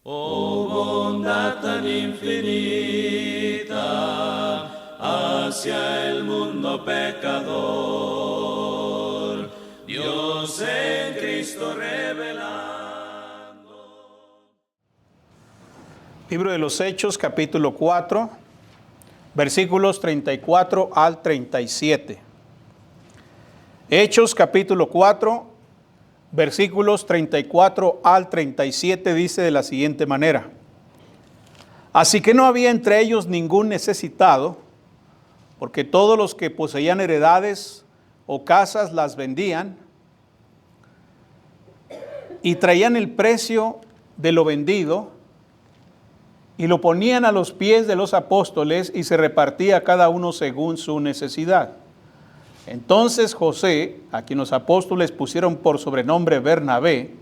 Oh bondad tan infinita hacia el mundo pecador, Dios en Cristo revelando. Libro de los Hechos, capítulo 4, versículos 34 al 37. Hechos, capítulo 4, versículos 34 al 37 dice de la siguiente manera: Así que no había entre ellos ningún necesitado, porque todos los que poseían heredades o casas las vendían y traían el precio de lo vendido y lo ponían a los pies de los apóstoles y se repartía cada uno según su necesidad. Entonces José, a quien los apóstoles pusieron por sobrenombre Bernabé,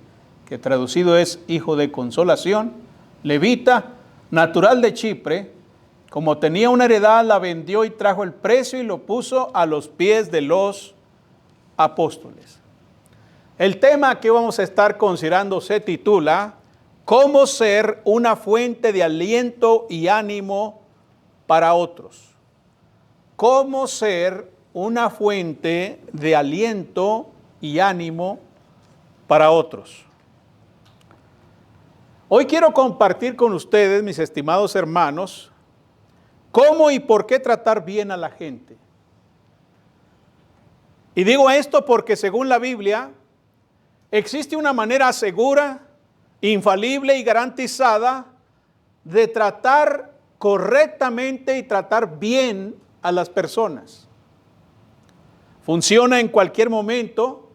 que traducido es hijo de consolación, levita, natural de Chipre, como tenía una heredad, la vendió y trajo el precio y lo puso a los pies de los apóstoles. El tema que vamos a estar considerando se titula ¿Cómo ser una fuente de aliento y ánimo para otros? ¿Cómo ser una fuente de aliento y ánimo para otros? Hoy quiero compartir con ustedes, mis estimados hermanos, cómo y por qué tratar bien a la gente. Y digo esto porque según la Biblia, existe una manera segura, infalible y garantizada de tratar correctamente y tratar bien a las personas. Funciona en cualquier momento,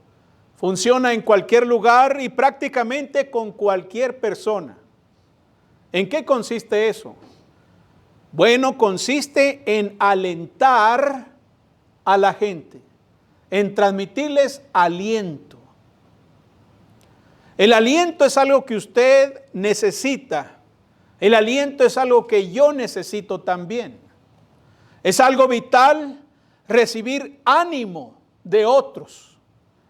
funciona en cualquier lugar y prácticamente con cualquier persona. ¿En qué consiste eso? Bueno, consiste en alentar a la gente, en transmitirles aliento. El aliento es algo que usted necesita. El aliento es algo que yo necesito también. Es algo vital recibir ánimo de otros.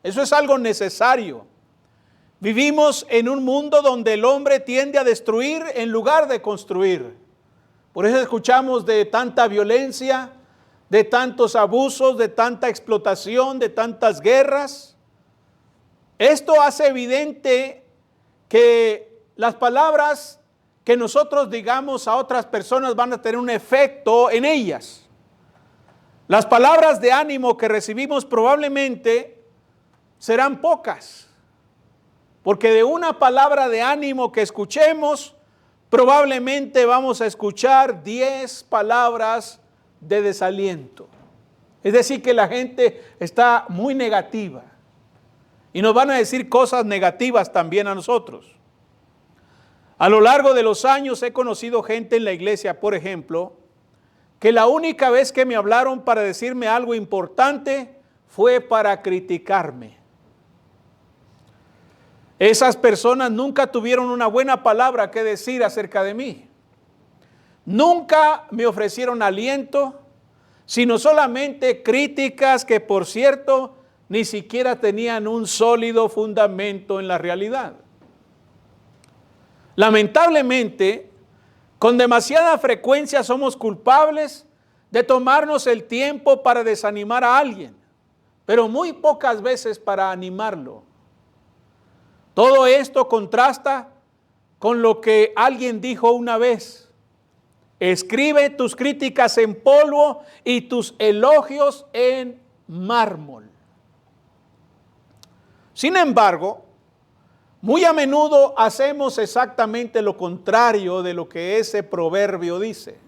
Eso es algo necesario. Vivimos en un mundo donde el hombre tiende a destruir en lugar de construir. Por eso escuchamos de tanta violencia, de tantos abusos, de tanta explotación, de tantas guerras. Esto hace evidente que las palabras que nosotros digamos a otras personas van a tener un efecto en ellas. Las palabras de ánimo que recibimos probablemente serán pocas, porque de una palabra de ánimo que escuchemos, probablemente vamos a escuchar 10 palabras de desaliento. Es decir, que la gente está muy negativa y nos van a decir cosas negativas también a nosotros. A lo largo de los años he conocido gente en la iglesia, por ejemplo, que la única vez que me hablaron para decirme algo importante fue para criticarme. Esas personas nunca tuvieron una buena palabra que decir acerca de mí. Nunca me ofrecieron aliento, sino solamente críticas que, por cierto, ni siquiera tenían un sólido fundamento en la realidad. Lamentablemente, con demasiada frecuencia somos culpables de tomarnos el tiempo para desanimar a alguien, pero muy pocas veces para animarlo. Todo esto contrasta con lo que alguien dijo una vez: escribe tus críticas en polvo y tus elogios en mármol. Sin embargo, muy a menudo hacemos exactamente lo contrario de lo que ese proverbio dice.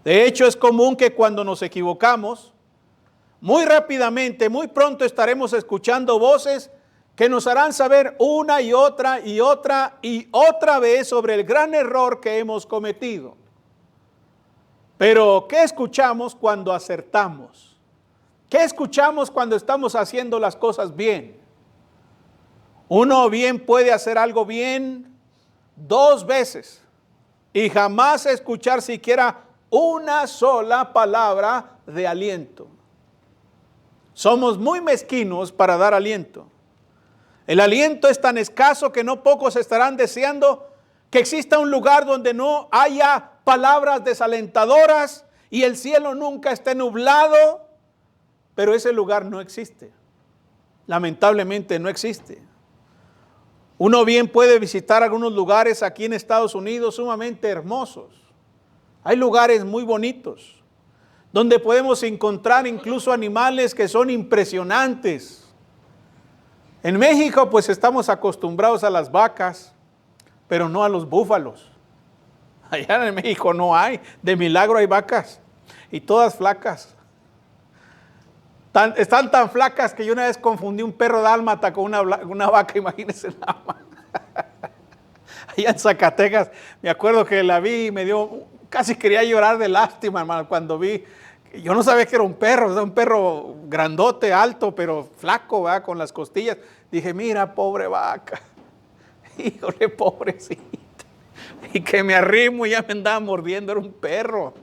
De hecho, es común que cuando nos equivocamos, muy rápidamente, muy pronto estaremos escuchando voces que nos harán saber una y otra vez sobre el gran error que hemos cometido. Pero, ¿qué escuchamos cuando acertamos? ¿Qué escuchamos cuando estamos haciendo las cosas bien? Uno bien puede hacer algo bien 2 veces y jamás escuchar siquiera una sola palabra de aliento. Somos muy mezquinos para dar aliento. El aliento es tan escaso que no pocos estarán deseando que exista un lugar donde no haya palabras desalentadoras y el cielo nunca esté nublado, pero ese lugar no existe. Lamentablemente no existe. Uno bien puede visitar algunos lugares aquí en Estados Unidos sumamente hermosos. Hay lugares muy bonitos, donde podemos encontrar incluso animales que son impresionantes. En México pues estamos acostumbrados a las vacas, pero no a los búfalos. Allá en México no hay, de milagro hay vacas, y todas flacas. Están tan flacas que yo una vez confundí un perro dálmata con una vaca, imagínense nada más. Allá en Zacatecas, me acuerdo que la vi y me dio, casi quería llorar de lástima, hermano, cuando vi. Yo no sabía que era un perro grandote, alto, pero flaco, ¿verdad? Con las costillas. Dije, mira, pobre vaca. Híjole, pobrecita. Y que me arrimo y ya me andaba mordiendo, era un perro.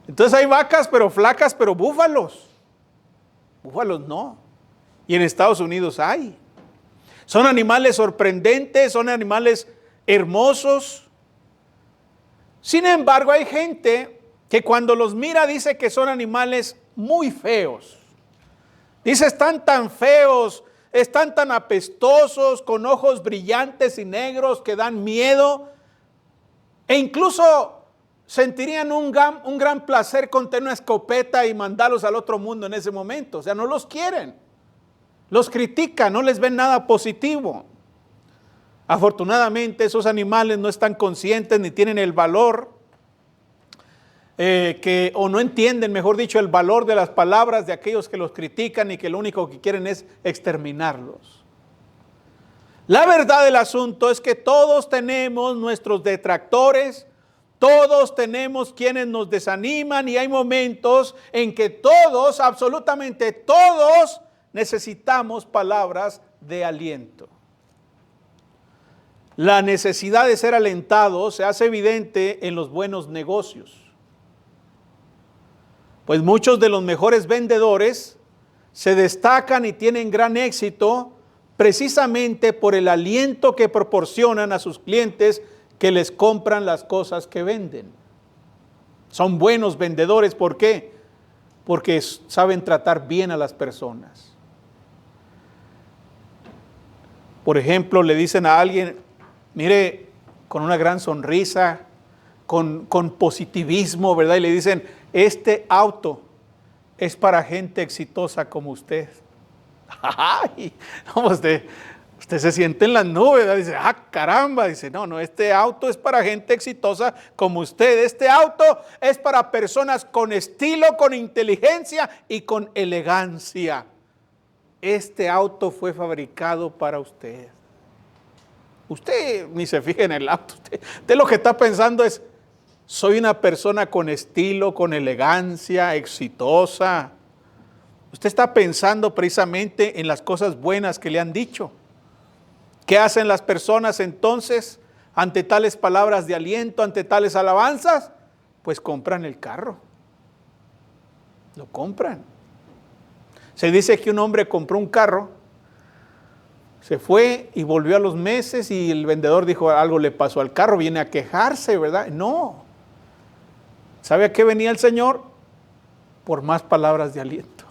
Entonces hay vacas, pero flacas, pero búfalos. Búfalos no. Y en Estados Unidos hay. Son animales sorprendentes, son animales hermosos. Sin embargo, hay gente que cuando los mira dice que son animales muy feos. Dice, están tan feos, están tan apestosos, con ojos brillantes y negros que dan miedo. E incluso sentirían un gran placer con tener una escopeta y mandarlos al otro mundo en ese momento. O sea, no los quieren. Los critican, no les ven nada positivo. Afortunadamente esos animales no están conscientes ni tienen el valor o no entienden, mejor dicho, el valor de las palabras de aquellos que los critican y que lo único que quieren es exterminarlos. La verdad del asunto es que todos tenemos nuestros detractores, todos tenemos quienes nos desaniman y hay momentos en que todos, absolutamente todos, necesitamos palabras de aliento. La necesidad de ser alentado se hace evidente en los buenos negocios. Pues muchos de los mejores vendedores se destacan y tienen gran éxito precisamente por el aliento que proporcionan a sus clientes que les compran las cosas que venden. Son buenos vendedores, ¿por qué? Porque saben tratar bien a las personas. Por ejemplo, le dicen a alguien, mire, con una gran sonrisa, con positivismo, ¿verdad? Y le dicen, este auto es para gente exitosa como usted. Ay, no, usted se siente en las nubes, ¿verdad? Dice, caramba, dice, no, este auto es para gente exitosa como usted. Este auto es para personas con estilo, con inteligencia y con elegancia. Este auto fue fabricado para usted. Usted ni se fija en el auto. Usted lo que está pensando es, soy una persona con estilo, con elegancia, exitosa. Usted está pensando precisamente en las cosas buenas que le han dicho. ¿Qué hacen las personas entonces ante tales palabras de aliento, ante tales alabanzas? Pues compran el carro. Lo compran. Se dice que un hombre compró un carro, se fue y volvió a los meses y el vendedor dijo, algo le pasó al carro, viene a quejarse, ¿verdad? No. ¿Sabe a qué venía el Señor? Por más palabras de aliento.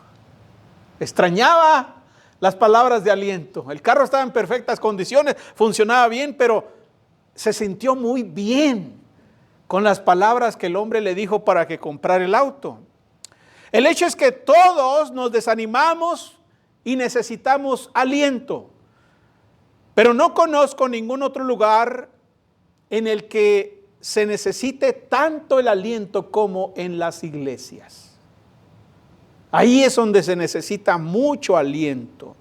Extrañaba las palabras de aliento. El carro estaba en perfectas condiciones, funcionaba bien, pero se sintió muy bien con las palabras que el hombre le dijo para que comprara el auto. El hecho es que todos nos desanimamos y necesitamos aliento. Pero no conozco ningún otro lugar en el que se necesite tanto el aliento como en las iglesias. Ahí es donde se necesita mucho aliento.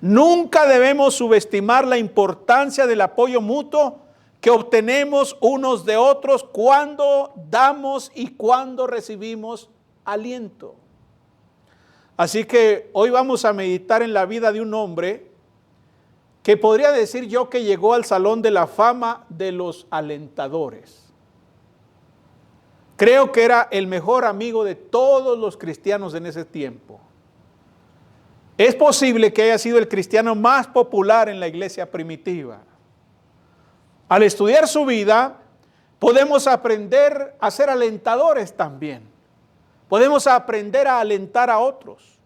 Nunca debemos subestimar la importancia del apoyo mutuo que obtenemos unos de otros cuando damos y cuando recibimos aliento. Así que hoy vamos a meditar en la vida de un hombre que podría decir yo que llegó al Salón de la Fama de los alentadores. Creo que era el mejor amigo de todos los cristianos en ese tiempo. Es posible que haya sido el cristiano más popular en la iglesia primitiva. Al estudiar su vida, podemos aprender a ser alentadores también. Podemos aprender a alentar a otros.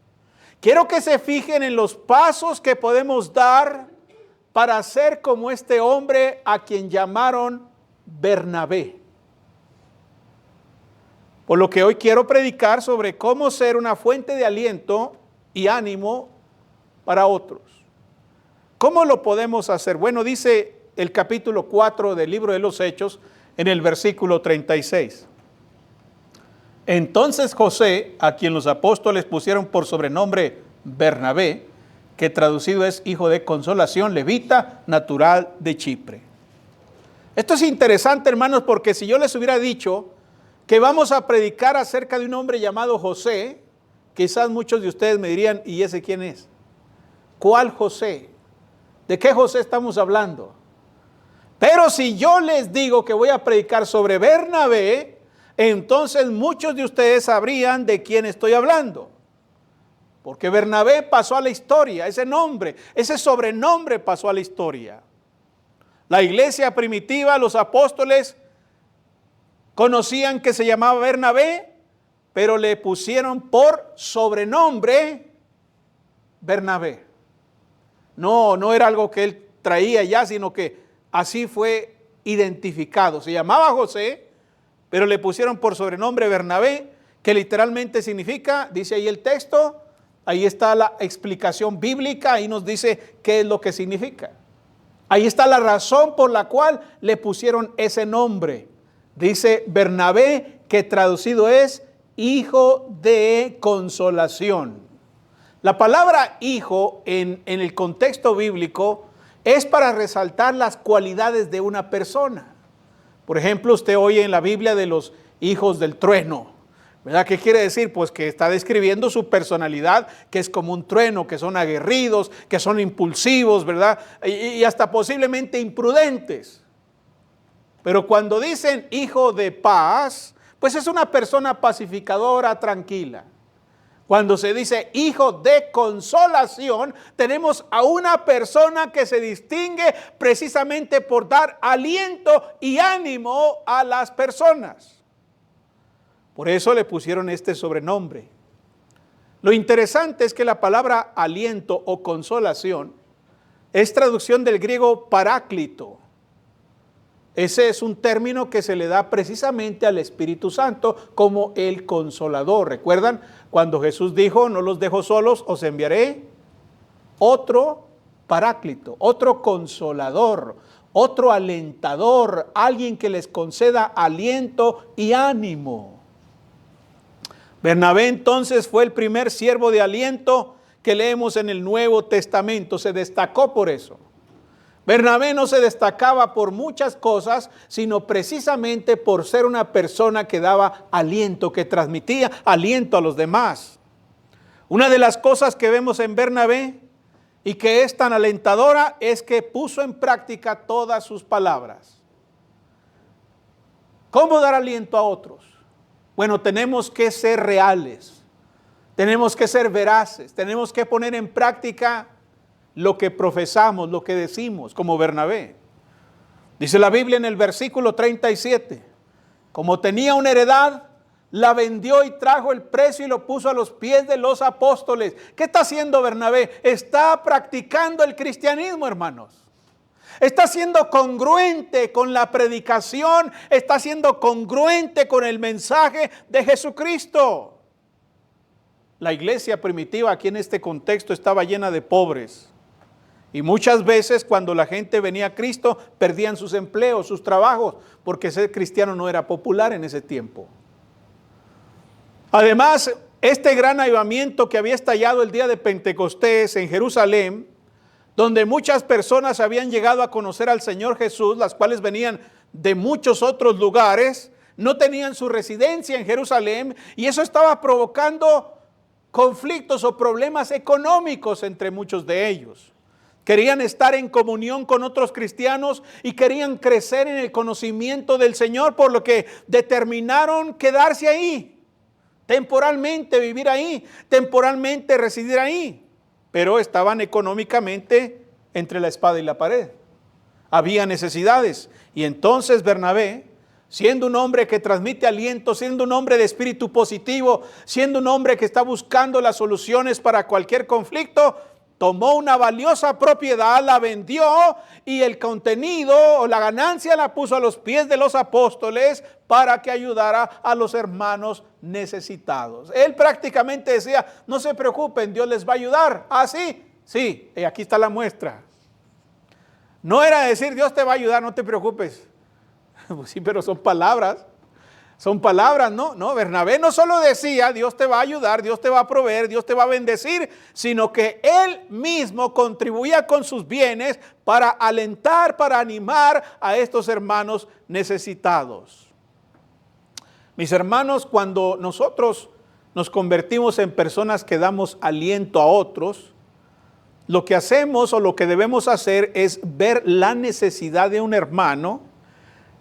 Quiero que se fijen en los pasos que podemos dar para ser como este hombre a quien llamaron Bernabé. Por lo que hoy quiero predicar sobre cómo ser una fuente de aliento y ánimo para otros. ¿Cómo lo podemos hacer? Bueno, dice el capítulo 4 del libro de los Hechos en el versículo 36. Entonces José, a quien los apóstoles pusieron por sobrenombre Bernabé, que traducido es hijo de consolación, levita, natural de Chipre. Esto es interesante, hermanos, porque si yo les hubiera dicho que vamos a predicar acerca de un hombre llamado José, quizás muchos de ustedes me dirían, ¿y ese quién es? ¿Cuál José? ¿De qué José estamos hablando? Pero si yo les digo que voy a predicar sobre Bernabé, entonces muchos de ustedes sabrían de quién estoy hablando. Porque Bernabé pasó a la historia, ese nombre, ese sobrenombre pasó a la historia. La iglesia primitiva, los apóstoles, conocían que se llamaba Bernabé, pero le pusieron por sobrenombre Bernabé. No era algo que él traía ya, sino que así fue identificado. Se llamaba José, pero le pusieron por sobrenombre Bernabé, que literalmente significa, dice ahí el texto, ahí está la explicación bíblica, ahí nos dice qué es lo que significa. Ahí está la razón por la cual le pusieron ese nombre. Dice Bernabé, que traducido es hijo de consolación. La palabra hijo en el contexto bíblico es para resaltar las cualidades de una persona. Por ejemplo, usted oye en la Biblia de los hijos del trueno, ¿verdad? ¿Qué quiere decir? Pues que está describiendo su personalidad, que es como un trueno, que son aguerridos, que son impulsivos, ¿verdad? Y hasta posiblemente imprudentes. Pero cuando dicen hijo de paz, pues es una persona pacificadora, tranquila. Cuando se dice hijo de consolación, tenemos a una persona que se distingue precisamente por dar aliento y ánimo a las personas. Por eso le pusieron este sobrenombre. Lo interesante es que la palabra aliento o consolación es traducción del griego paráclito. Ese es un término que se le da precisamente al Espíritu Santo como el consolador. ¿Recuerdan cuando Jesús dijo, no los dejo solos, os enviaré otro paráclito, otro consolador, otro alentador, alguien que les conceda aliento y ánimo? Bernabé entonces fue el primer siervo de aliento que leemos en el Nuevo Testamento, se destacó por eso. Bernabé no se destacaba por muchas cosas, sino precisamente por ser una persona que daba aliento, que transmitía aliento a los demás. Una de las cosas que vemos en Bernabé y que es tan alentadora es que puso en práctica todas sus palabras. ¿Cómo dar aliento a otros? Bueno, tenemos que ser reales, tenemos que ser veraces, tenemos que poner en práctica lo que profesamos, lo que decimos, como Bernabé. Dice la Biblia en el versículo 37, como tenía una heredad, la vendió y trajo el precio y lo puso a los pies de los apóstoles. ¿Qué está haciendo Bernabé? Está practicando el cristianismo, hermanos. Está siendo congruente con la predicación, está siendo congruente con el mensaje de Jesucristo. La iglesia primitiva aquí en este contexto estaba llena de pobres. Y muchas veces cuando la gente venía a Cristo, perdían sus empleos, sus trabajos, porque ser cristiano no era popular en ese tiempo. Además, este gran avivamiento que había estallado el día de Pentecostés en Jerusalén, donde muchas personas habían llegado a conocer al Señor Jesús, las cuales venían de muchos otros lugares, no tenían su residencia en Jerusalén, y eso estaba provocando conflictos o problemas económicos entre muchos de ellos. Querían estar en comunión con otros cristianos y querían crecer en el conocimiento del Señor, por lo que determinaron quedarse ahí, temporalmente vivir ahí, temporalmente residir ahí. Pero estaban económicamente entre la espada y la pared. había necesidades. Y entonces Bernabé, siendo un hombre que transmite aliento, siendo un hombre de espíritu positivo, siendo un hombre que está buscando las soluciones para cualquier conflicto, tomó una valiosa propiedad, la vendió y el contenido o la ganancia la puso a los pies de los apóstoles para que ayudara a los hermanos necesitados. Él prácticamente decía, no se preocupen, Dios les va a ayudar. ¿Ah, sí? Sí, y aquí está la muestra. No era decir, Dios te va a ayudar, no te preocupes. Pues sí, pero son palabras. Son palabras, ¿no? No, Bernabé no solo decía, Dios te va a ayudar, Dios te va a proveer, Dios te va a bendecir, sino que él mismo contribuía con sus bienes para alentar, para animar a estos hermanos necesitados. Mis hermanos, cuando nosotros nos convertimos en personas que damos aliento a otros, lo que hacemos o lo que debemos hacer es ver la necesidad de un hermano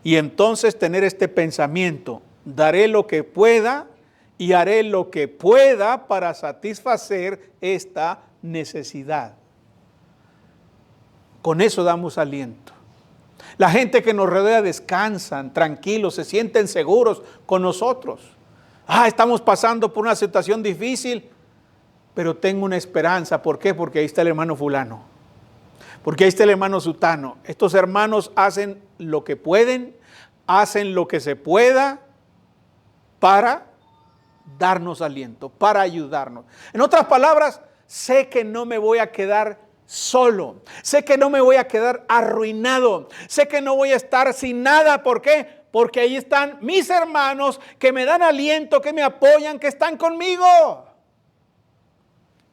y entonces tener este pensamiento: daré lo que pueda y haré lo que pueda para satisfacer esta necesidad. Con eso damos aliento. La gente que nos rodea descansan, tranquilos, se sienten seguros con nosotros. Estamos pasando por una situación difícil, pero tengo una esperanza. ¿Por qué? Porque ahí está el hermano fulano. Porque ahí está el hermano sutano. Estos hermanos hacen lo que pueden, hacen lo que se pueda para darnos aliento, para ayudarnos. En otras palabras, sé que no me voy a quedar solo, sé que no me voy a quedar arruinado, sé que no voy a estar sin nada. ¿Por qué? Porque ahí están mis hermanos que me dan aliento, que me apoyan, que están conmigo.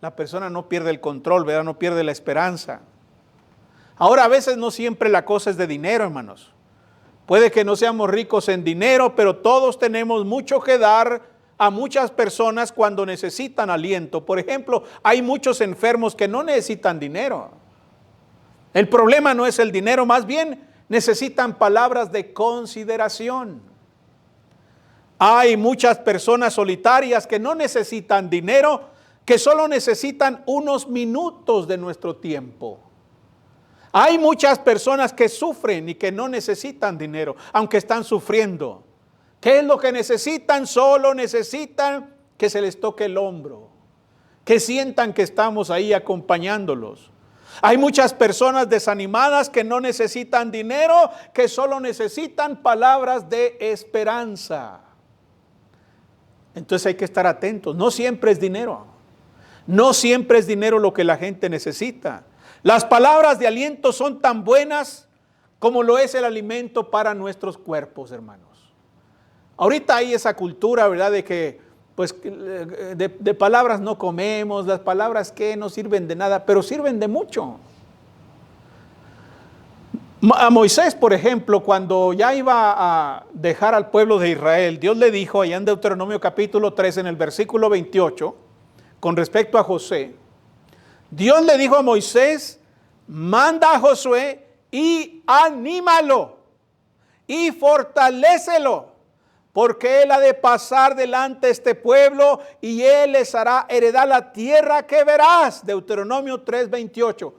La persona no pierde el control, ¿verdad? No pierde la esperanza. Ahora, a veces no siempre la cosa es de dinero, hermanos. Puede que no seamos ricos en dinero, pero todos tenemos mucho que dar a muchas personas cuando necesitan aliento. Por ejemplo, hay muchos enfermos que no necesitan dinero. El problema no es el dinero, más bien necesitan palabras de consideración. Hay muchas personas solitarias que no necesitan dinero, que solo necesitan unos minutos de nuestro tiempo. Hay muchas personas que sufren y que no necesitan dinero, aunque están sufriendo. ¿Qué es lo que necesitan? Solo necesitan que se les toque el hombro, que sientan que estamos ahí acompañándolos. Hay muchas personas desanimadas que no necesitan dinero, que solo necesitan palabras de esperanza. Entonces hay que estar atentos. No siempre es dinero. No siempre es dinero lo que la gente necesita. Las palabras de aliento son tan buenas como lo es el alimento para nuestros cuerpos, hermanos. Ahorita hay esa cultura, ¿verdad?, de que pues de palabras no comemos, las palabras que no sirven de nada, pero sirven de mucho. A Moisés, por ejemplo, cuando ya iba a dejar al pueblo de Israel, Dios le dijo allá en Deuteronomio capítulo 3, en el versículo 28, con respecto a José, Dios le dijo a Moisés: manda a Josué y anímalo y fortalécelo, porque él ha de pasar delante de este pueblo y él les hará heredar la tierra que verás. Deuteronomio 3:28.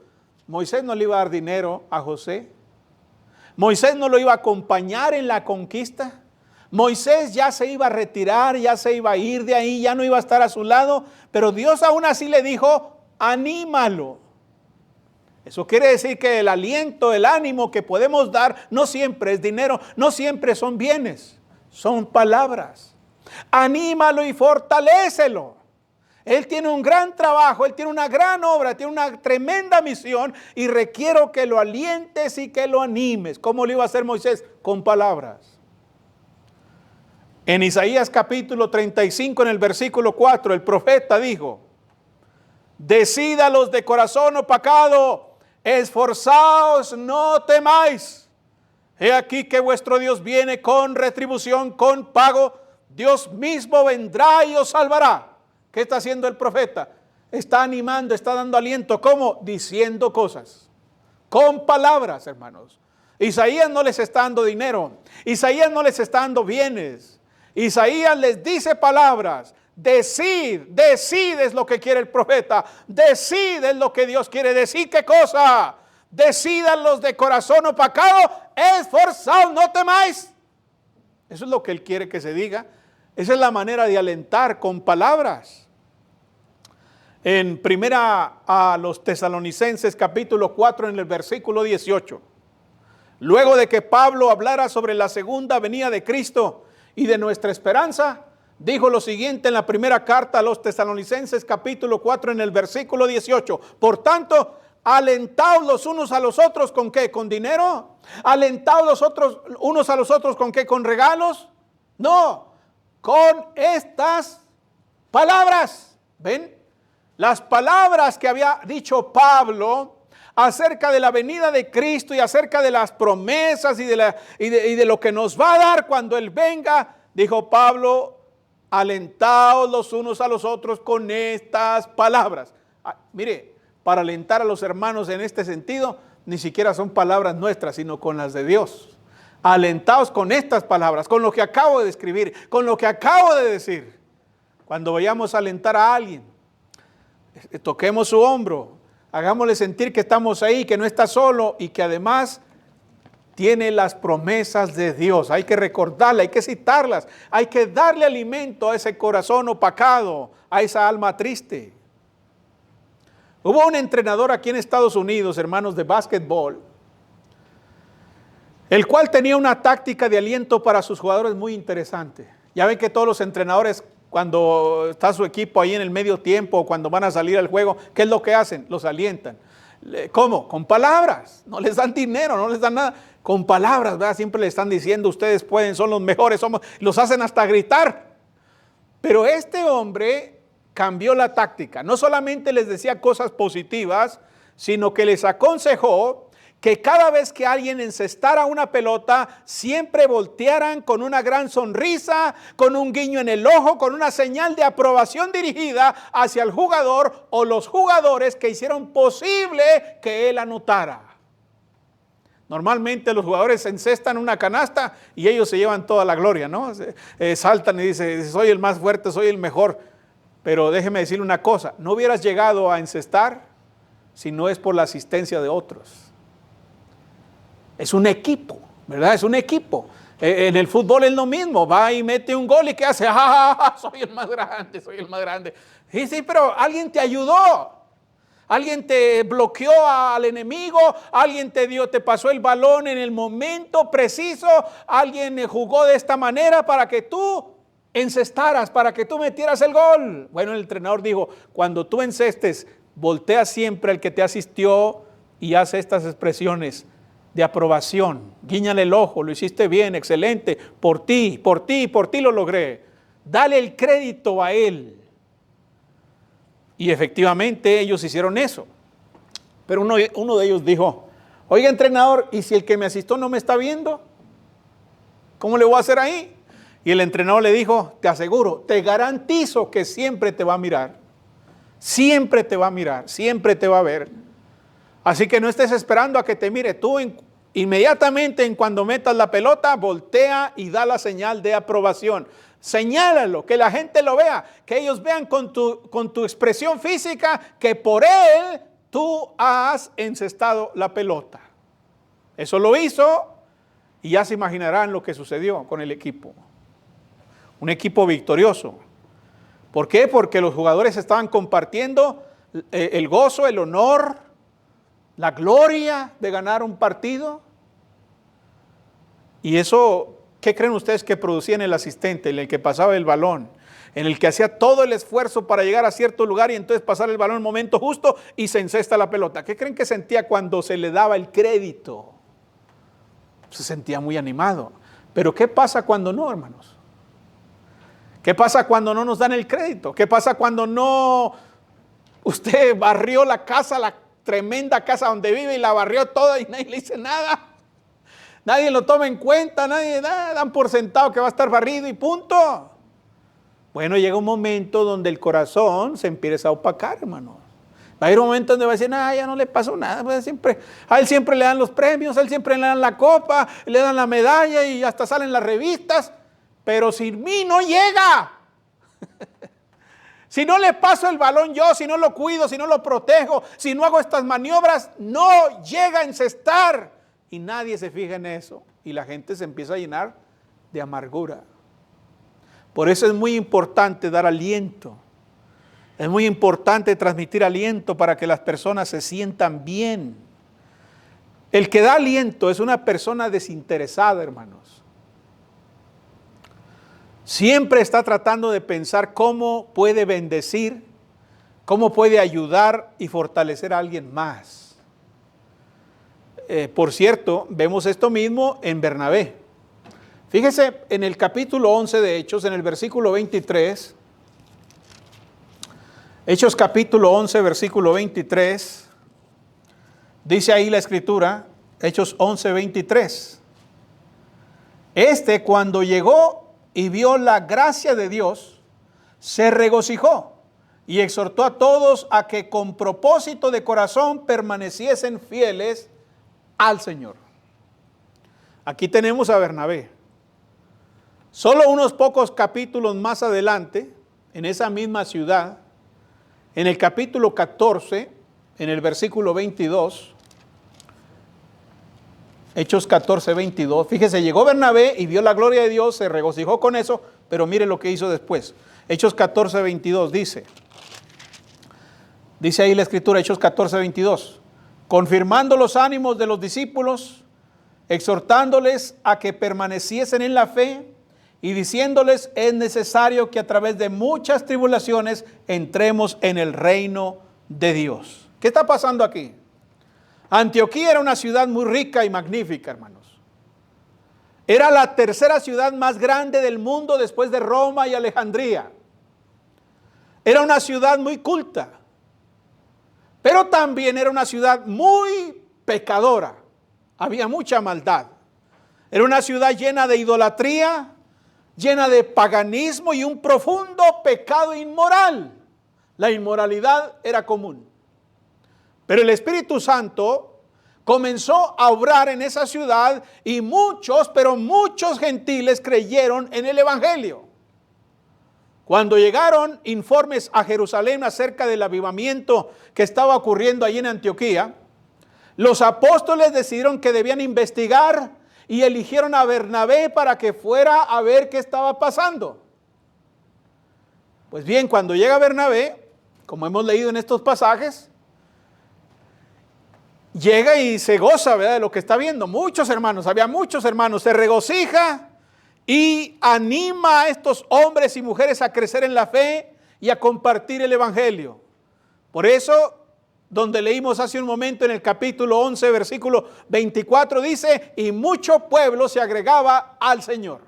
Moisés no le iba a dar dinero a José. Moisés no lo iba a acompañar en la conquista. Moisés ya se iba a retirar, ya se iba a ir de ahí, ya no iba a estar a su lado, pero Dios aún así le dijo: anímalo. Eso quiere decir que el aliento, el ánimo que podemos dar no siempre es dinero, no siempre son bienes, son palabras. Anímalo y fortalécelo. Él tiene un gran trabajo, él tiene una gran obra, tiene una tremenda misión y requiero que lo alientes y que lo animes. ¿Cómo lo iba a hacer Moisés? Con palabras. En Isaías capítulo 35, en el versículo 4, el profeta dijo: decídalos de corazón opacado, esforzaos, no temáis. He aquí que vuestro Dios viene con retribución, con pago. Dios mismo vendrá y os salvará. ¿Qué está haciendo el profeta? Está animando, está dando aliento. ¿Cómo? Diciendo cosas. Con palabras, hermanos. Isaías no les está dando dinero. Isaías no les está dando bienes. Isaías les dice palabras. Decid es lo que quiere el profeta. Decid es lo que Dios quiere decir. ¿Qué cosa? decidan los de corazón opacado, esforzaos, no temáis. Eso es lo que Él quiere que se diga. Esa es la manera de alentar con palabras. En primera a los Tesalonicenses capítulo 4 en el versículo 18. Luego de que Pablo hablara sobre la segunda venida de Cristo y de nuestra esperanza, dijo lo siguiente en la primera carta a los Tesalonicenses capítulo 4 en el versículo 18. Por tanto, alentaos los unos a los otros, ¿con qué? ¿Con dinero? ¿Alentaos los otros unos a los otros con qué? ¿Con regalos? No, con estas palabras. ¿Ven? Las palabras que había dicho Pablo acerca de la venida de Cristo y acerca de las promesas y de lo que nos va a dar cuando Él venga, dijo Pablo, alentaos los unos a los otros con estas palabras. Mire, para alentar a los hermanos en este sentido, ni siquiera son palabras nuestras, sino con las de Dios. Alentaos con estas palabras, con lo que acabo de describir, con lo que acabo de decir. Cuando vayamos a alentar a alguien, toquemos su hombro, hagámosle sentir que estamos ahí, que no está solo y que además tiene las promesas de Dios. Hay que recordarlas, hay que citarlas, hay que darle alimento a ese corazón opacado, a esa alma triste. Hubo un entrenador aquí en Estados Unidos, hermanos, de básquetbol, el cual tenía una táctica de aliento para sus jugadores muy interesante. Ya ven que todos los entrenadores, cuando está su equipo ahí en el medio tiempo o cuando van a salir al juego, ¿qué es lo que hacen? Los alientan. ¿Cómo? Con palabras. No les dan dinero, no les dan nada. Con palabras, ¿verdad? Siempre les están diciendo, ustedes pueden, son los mejores, los hacen hasta gritar. Pero este hombre cambió la táctica. No solamente les decía cosas positivas, sino que les aconsejó que cada vez que alguien encestara una pelota, siempre voltearan con una gran sonrisa, con un guiño en el ojo, con una señal de aprobación dirigida hacia el jugador o los jugadores que hicieron posible que él anotara. Normalmente los jugadores encestan una canasta y ellos se llevan toda la gloria, ¿no? Saltan y dicen, soy el más fuerte, soy el mejor. Pero déjeme decirle una cosa, no hubieras llegado a encestar si no es por la asistencia de otros. Es un equipo, ¿verdad? Es un equipo. En el fútbol es lo mismo, va y mete un gol y ¿qué hace? ¡Ah, soy el más grande, soy el más grande! Sí, pero alguien te ayudó. Alguien te bloqueó al enemigo, alguien te pasó el balón en el momento preciso, alguien jugó de esta manera para que tú encestaras, para que tú metieras el gol. Bueno, el entrenador dijo, cuando tú encestes, voltea siempre al que te asistió y haz estas expresiones de aprobación. Guíñale el ojo, lo hiciste bien, excelente, por ti lo logré. Dale el crédito a él. Y efectivamente ellos hicieron eso. Pero uno de ellos dijo, oiga entrenador, ¿y si el que me asistió no me está viendo? ¿Cómo le voy a hacer ahí? Y el entrenador le dijo, te aseguro, te garantizo que siempre te va a mirar. Siempre te va a mirar, siempre te va a ver. Así que no estés esperando a que te mire. Tú inmediatamente en cuando metas la pelota, voltea y da la señal de aprobación. Señálalo, que la gente lo vea, que ellos vean con tu expresión física que por él tú has encestado la pelota. Eso lo hizo y ya se imaginarán lo que sucedió con el equipo. Un equipo victorioso. ¿Por qué? Porque los jugadores estaban compartiendo el gozo, el honor, la gloria de ganar un partido. Y eso, ¿qué creen ustedes que producía en el asistente, en el que pasaba el balón, en el que hacía todo el esfuerzo para llegar a cierto lugar y entonces pasar el balón en el momento justo y se encesta la pelota? ¿Qué creen que sentía cuando se le daba el crédito? Se sentía muy animado. Pero ¿qué pasa cuando no, hermanos? ¿Qué pasa cuando no nos dan el crédito? ¿Qué pasa cuando no? Usted barrió la casa, la tremenda casa donde vive y la barrió toda y nadie le dice nada. Nadie lo toma en cuenta, nadie dan por sentado que va a estar barrido y punto. Bueno, llega un momento donde el corazón se empieza a opacar, hermano. Va a haber un momento donde va a decir, ya no le pasó nada. Pues a él siempre le dan los premios, a él siempre le dan la copa, le dan la medalla y hasta salen las revistas. Pero sin mí no llega. Si no le paso el balón yo, si no lo cuido, si no lo protejo, si no hago estas maniobras, no llega a encestar. Y nadie se fija en eso. Y la gente se empieza a llenar de amargura. Por eso es muy importante dar aliento. Es muy importante transmitir aliento para que las personas se sientan bien. El que da aliento es una persona desinteresada, hermanos. Siempre está tratando de pensar cómo puede bendecir, cómo puede ayudar y fortalecer a alguien más. Por cierto, vemos esto mismo en Bernabé. Fíjese en el capítulo 11 de Hechos, en el versículo 23. Hechos capítulo 11, versículo 23. Dice ahí la escritura, Hechos 11, 23. Cuando llegó y vio la gracia de Dios, se regocijó y exhortó a todos a que con propósito de corazón permaneciesen fieles al Señor. Aquí tenemos a Bernabé. Solo unos pocos capítulos más adelante, en esa misma ciudad, en el capítulo 14, en el versículo 22, Hechos 14, 22, fíjese, llegó Bernabé y vio la gloria de Dios, se regocijó con eso, pero mire lo que hizo después. Hechos 14, 22 dice ahí la escritura, Hechos 14, 22, confirmando los ánimos de los discípulos, exhortándoles a que permaneciesen en la fe y diciéndoles es necesario que a través de muchas tribulaciones entremos en el reino de Dios. ¿Qué está pasando aquí? Antioquía era una ciudad muy rica y magnífica, hermanos. Era la tercera ciudad más grande del mundo después de Roma y Alejandría. Era una ciudad muy culta, pero también era una ciudad muy pecadora. Había mucha maldad. Era una ciudad llena de idolatría, llena de paganismo y un profundo pecado inmoral. La inmoralidad era común. Pero el Espíritu Santo comenzó a obrar en esa ciudad y muchos, pero muchos gentiles creyeron en el Evangelio. Cuando llegaron informes a Jerusalén acerca del avivamiento que estaba ocurriendo allí en Antioquía, los apóstoles decidieron que debían investigar y eligieron a Bernabé para que fuera a ver qué estaba pasando. Pues bien, cuando llega Bernabé, como hemos leído en estos pasajes, llega y se goza, ¿verdad?, de lo que está viendo. Muchos hermanos, había muchos hermanos, se regocija y anima a estos hombres y mujeres a crecer en la fe y a compartir el Evangelio. Por eso, donde leímos hace un momento en el capítulo 11, versículo 24, dice, y mucho pueblo se agregaba al Señor.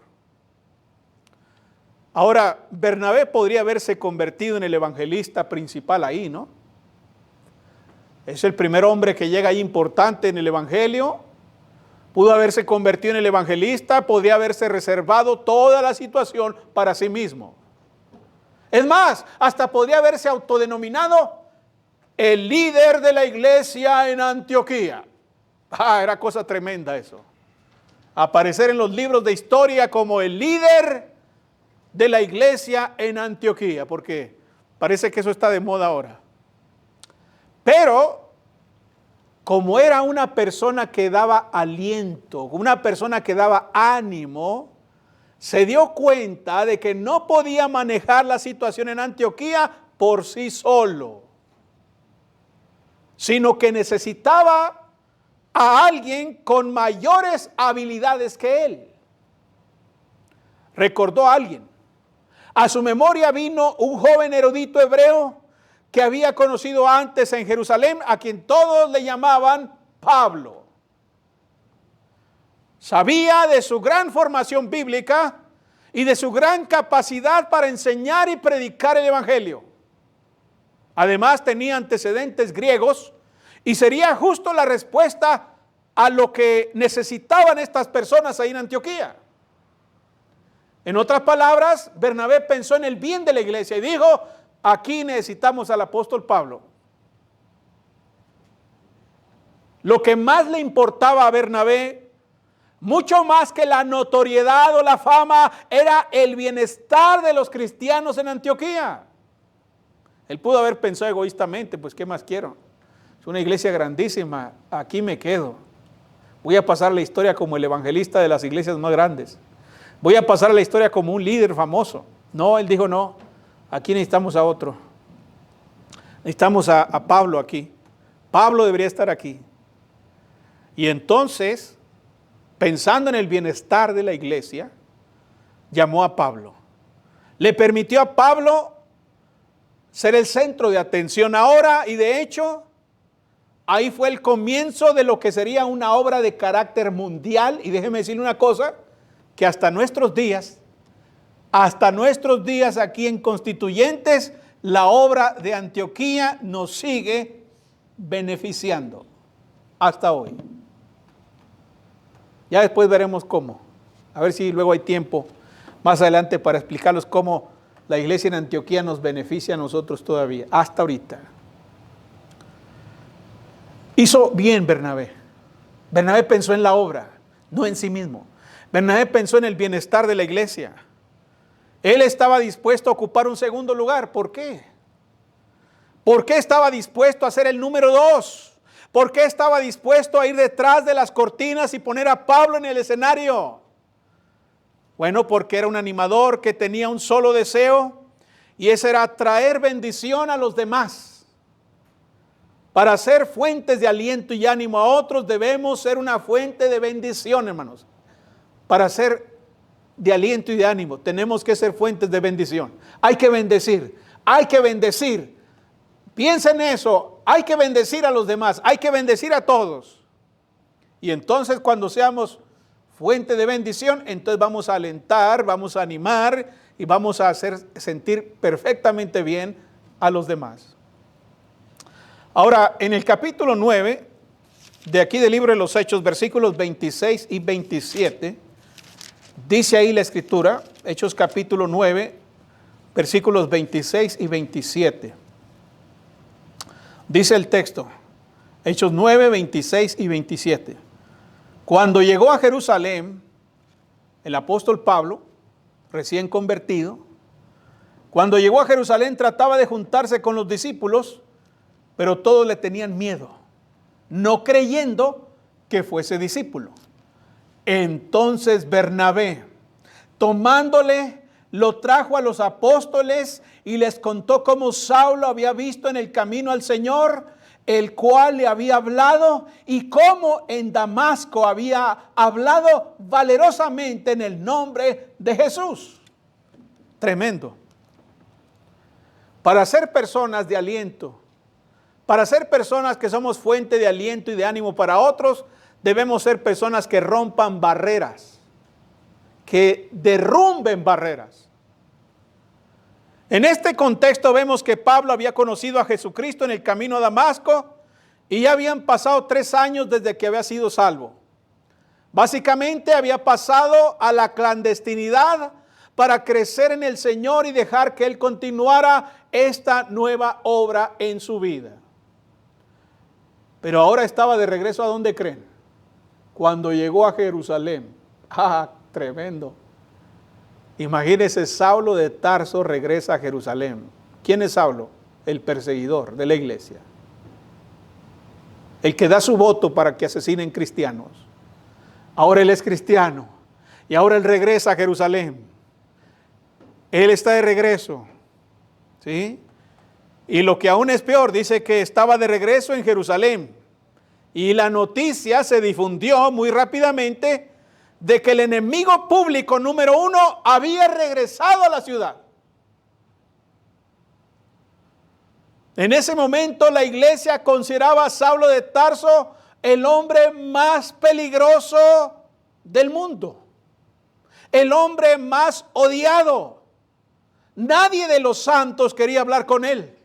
Ahora, Bernabé podría haberse convertido en el evangelista principal ahí, ¿no? Es el primer hombre que llega ahí importante en el evangelio. Pudo haberse convertido en el evangelista, podría haberse reservado toda la situación para sí mismo. Es más, hasta podría haberse autodenominado el líder de la iglesia en Antioquía. Era cosa tremenda eso. Aparecer en los libros de historia como el líder de la iglesia en Antioquía, porque parece que eso está de moda ahora. Pero, como era una persona que daba aliento, una persona que daba ánimo, se dio cuenta de que no podía manejar la situación en Antioquía por sí solo, sino que necesitaba a alguien con mayores habilidades que él. Recordó a alguien. A su memoria vino un joven erudito hebreo que había conocido antes en Jerusalén, a quien todos le llamaban Pablo. Sabía de su gran formación bíblica y de su gran capacidad para enseñar y predicar el Evangelio. Además tenía antecedentes griegos y sería justo la respuesta a lo que necesitaban estas personas ahí en Antioquía. En otras palabras, Bernabé pensó en el bien de la iglesia y dijo, aquí necesitamos al apóstol Pablo. Lo que más le importaba a Bernabé, mucho más que la notoriedad o la fama, era el bienestar de los cristianos en Antioquía. Él pudo haber pensado egoístamente, pues ¿qué más quiero? Es una iglesia grandísima, aquí me quedo. Voy a pasar la historia como el evangelista de las iglesias más grandes. Voy a pasar la historia como un líder famoso. No, él dijo no, aquí necesitamos a otro. Necesitamos a Pablo aquí. Pablo debería estar aquí. Y entonces, pensando en el bienestar de la iglesia, llamó a Pablo. Le permitió a Pablo ser el centro de atención ahora, y de hecho, ahí fue el comienzo de lo que sería una obra de carácter mundial. Y déjeme decirle una cosa, que hasta nuestros días aquí en Constituyentes, la obra de Antioquía nos sigue beneficiando hasta hoy. Ya después veremos cómo. A ver si luego hay tiempo más adelante para explicarles cómo la iglesia en Antioquía nos beneficia a nosotros todavía, hasta ahorita. Hizo bien Bernabé. Bernabé pensó en la obra, no en sí mismo. Bernabé pensó en el bienestar de la iglesia. Él estaba dispuesto a ocupar un segundo lugar. ¿Por qué? ¿Por qué estaba dispuesto a ser el número 2? ¿Por qué estaba dispuesto a ir detrás de las cortinas y poner a Pablo en el escenario? Bueno, porque era un animador que tenía un solo deseo, y ese era traer bendición a los demás. Para ser fuentes de aliento y ánimo a otros, debemos ser una fuente de bendición, hermanos. Para ser de aliento y de ánimo, tenemos que ser fuentes de bendición. Hay que bendecir, hay que bendecir. Piensen en eso, hay que bendecir a los demás, hay que bendecir a todos. Y entonces cuando seamos fuente de bendición, entonces vamos a alentar, vamos a animar y vamos a hacer sentir perfectamente bien a los demás. Ahora, en el capítulo 9, de aquí del libro de los Hechos, versículos 26 y 27, dice ahí la escritura, Hechos capítulo 9, versículos 26 y 27. Dice el texto, Hechos 9, 26 y 27. Cuando llegó a Jerusalén, el apóstol Pablo, recién convertido, cuando llegó a Jerusalén trataba de juntarse con los discípulos, pero todos le tenían miedo, no creyendo que fuese discípulo. Entonces Bernabé, tomándole, lo trajo a los apóstoles y les contó cómo Saulo había visto en el camino al Señor, el cual le había hablado, y cómo en Damasco había hablado valerosamente en el nombre de Jesús. Tremendo. Para ser personas de aliento, para ser personas que somos fuente de aliento y de ánimo para otros, debemos ser personas que rompan barreras, que derrumben barreras. En este contexto vemos que Pablo había conocido a Jesucristo en el camino a Damasco y ya habían pasado 3 años desde que había sido salvo. Básicamente había pasado a la clandestinidad para crecer en el Señor y dejar que Él continuara esta nueva obra en su vida. Pero ahora estaba de regreso, ¿a dónde creen? Cuando llegó a Jerusalén. ¡Ah, tremendo! Imagínense, Saulo de Tarso regresa a Jerusalén. ¿Quién es Saulo? El perseguidor de la iglesia. El que da su voto para que asesinen cristianos. Ahora él es cristiano. Y ahora él regresa a Jerusalén. Él está de regreso. ¿Sí? Y lo que aún es peor, dice que estaba de regreso en Jerusalén. Y la noticia se difundió muy rápidamente de que el enemigo público número 1 había regresado a la ciudad. En ese momento la iglesia consideraba a Saulo de Tarso el hombre más peligroso del mundo, el hombre más odiado. Nadie de los santos quería hablar con él.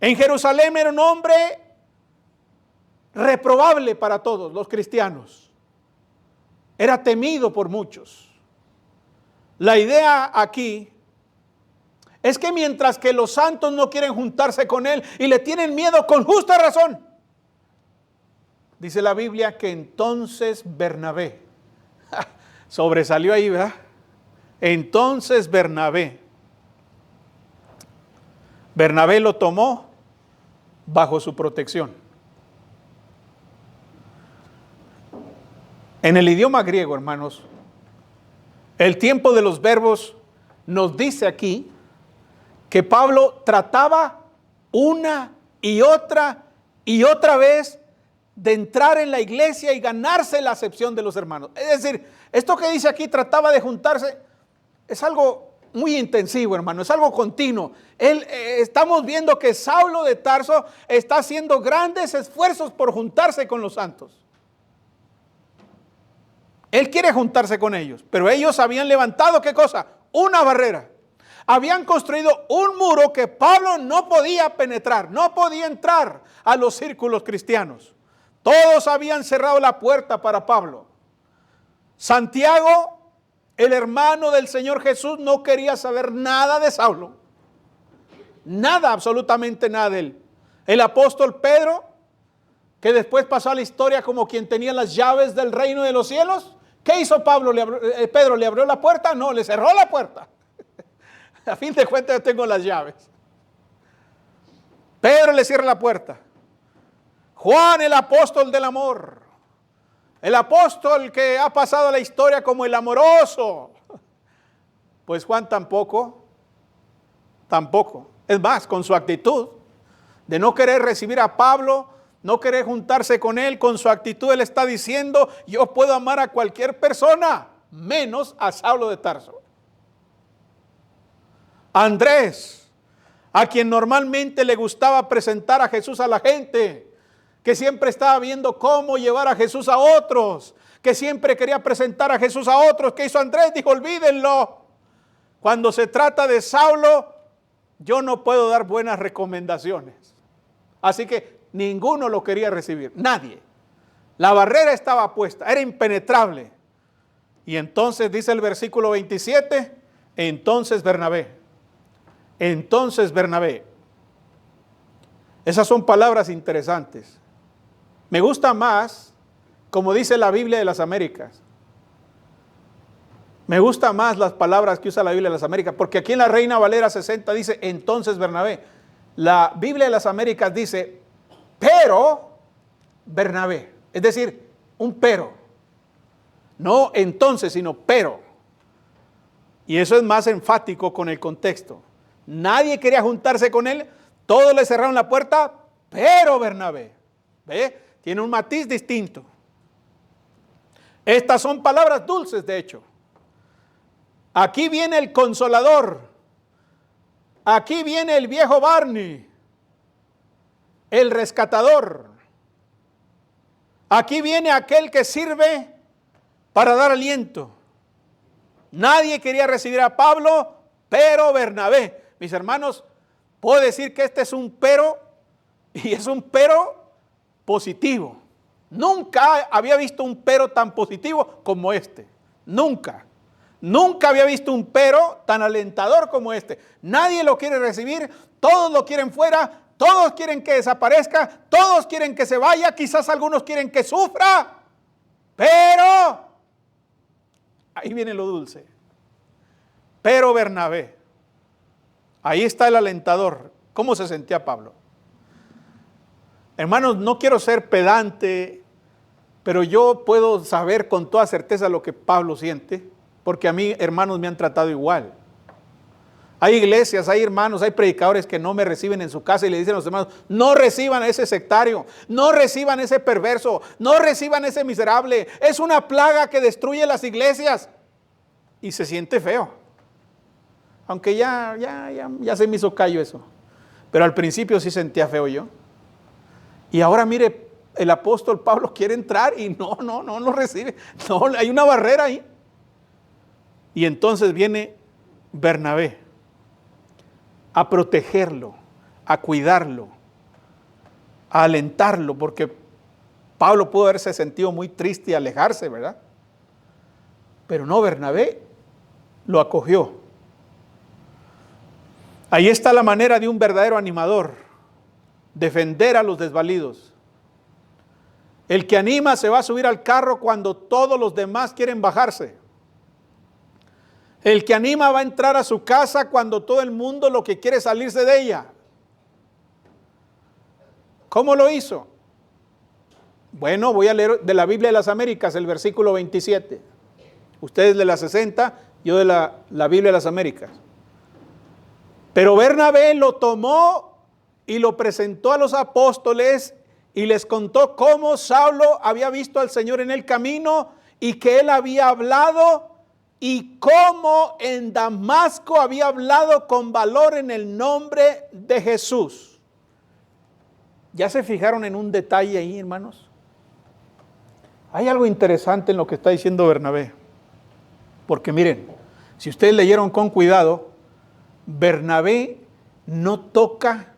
En Jerusalén era un hombre reprobable para todos los cristianos. Era temido por muchos. La idea aquí es que mientras que los santos no quieren juntarse con él y le tienen miedo con justa razón, dice la Biblia que entonces Bernabé sobresalió ahí, ¿verdad? Entonces Bernabé Bernabé lo tomó bajo su protección. En el idioma griego, hermanos, el tiempo de los verbos nos dice aquí que Pablo trataba una y otra vez de entrar en la iglesia y ganarse la acepción de los hermanos. Es decir, esto que dice aquí, trataba de juntarse, es algo muy intensivo, hermano, es algo continuo. Estamos viendo que Saulo de Tarso está haciendo grandes esfuerzos por juntarse con los santos. Él quiere juntarse con ellos, pero ellos habían levantado, ¿qué cosa? Una barrera. Habían construido un muro que Pablo no podía penetrar, no podía entrar a los círculos cristianos. Todos habían cerrado la puerta para Pablo. Santiago, el hermano del Señor Jesús, no quería saber nada de Saulo. Nada, absolutamente nada de él. El apóstol Pedro, que después pasó a la historia como quien tenía las llaves del reino de los cielos, ¿qué hizo Pedro? ¿Le abrió la puerta? No, le cerró la puerta. A fin de cuentas yo tengo las llaves. Pedro le cierra la puerta. Juan, el apóstol del amor. El apóstol que ha pasado a la historia como el amoroso. Pues Juan tampoco. Es más, con su actitud de no querer recibir a Pablo, no querer juntarse con él, con su actitud él está diciendo, yo puedo amar a cualquier persona, menos a Saulo de Tarso. Andrés, a quien normalmente le gustaba presentar a Jesús a la gente, que siempre estaba viendo cómo llevar a Jesús a otros, que siempre quería presentar a Jesús a otros. ¿Qué hizo Andrés? Dijo, olvídenlo. Cuando se trata de Saulo, yo no puedo dar buenas recomendaciones. Así que ninguno lo quería recibir, nadie. La barrera estaba puesta, era impenetrable. Y entonces dice el versículo 27, entonces Bernabé. Esas son palabras interesantes. Me gusta más, como dice la Biblia de las Américas. Me gusta más las palabras que usa la Biblia de las Américas, porque aquí en la Reina Valera 60 dice, entonces Bernabé. La Biblia de las Américas dice, pero Bernabé. Es decir, un pero. No entonces, sino pero. Y eso es más enfático con el contexto. Nadie quería juntarse con él, todos le cerraron la puerta, pero Bernabé, ¿ve? Tiene un matiz distinto. Estas son palabras dulces, de hecho. Aquí viene el consolador, aquí viene el viejo Barney, el rescatador. Aquí viene aquel que sirve para dar aliento. Nadie quería recibir a Pablo, pero Bernabé. Mis hermanos, puedo decir que este es un pero, y es un pero positivo. Nunca había visto un pero tan positivo como este. Nunca. Nunca había visto un pero tan alentador como este. Nadie lo quiere recibir, todos lo quieren fuera, todos quieren que desaparezca, todos quieren que se vaya, quizás algunos quieren que sufra, pero ahí viene lo dulce. Pero Bernabé. Ahí está el alentador. ¿Cómo se sentía Pablo? Hermanos, no quiero ser pedante, pero yo puedo saber con toda certeza lo que Pablo siente, porque a mí, hermanos, me han tratado igual. Hay iglesias, hay hermanos, hay predicadores que no me reciben en su casa y le dicen a los hermanos, no reciban a ese sectario, no reciban a ese perverso, no reciban a ese miserable. Es una plaga que destruye las iglesias. Y se siente feo. Aunque ya se me hizo callo eso. Pero al principio sí sentía feo yo. Y ahora mire, el apóstol Pablo quiere entrar y no lo recibe. No, hay una barrera ahí. Y entonces viene Bernabé a protegerlo, a cuidarlo, a alentarlo, porque Pablo pudo haberse sentido muy triste y alejarse, ¿verdad? Pero no, Bernabé lo acogió. Ahí está la manera de un verdadero animador, defender a los desvalidos. El que anima se va a subir al carro cuando todos los demás quieren bajarse. El que anima va a entrar a su casa cuando todo el mundo lo que quiere es salirse de ella. ¿Cómo lo hizo? Bueno, voy a leer de la Biblia de las Américas, el versículo 27. Ustedes de la 60, yo de la Biblia de las Américas. Pero Bernabé lo tomó y lo presentó a los apóstoles y les contó cómo Saulo había visto al Señor en el camino y que él había hablado y cómo en Damasco había hablado con valor en el nombre de Jesús. ¿Ya se fijaron en un detalle ahí, hermanos? Hay algo interesante en lo que está diciendo Bernabé. Porque miren, si ustedes leyeron con cuidado, Bernabé no toca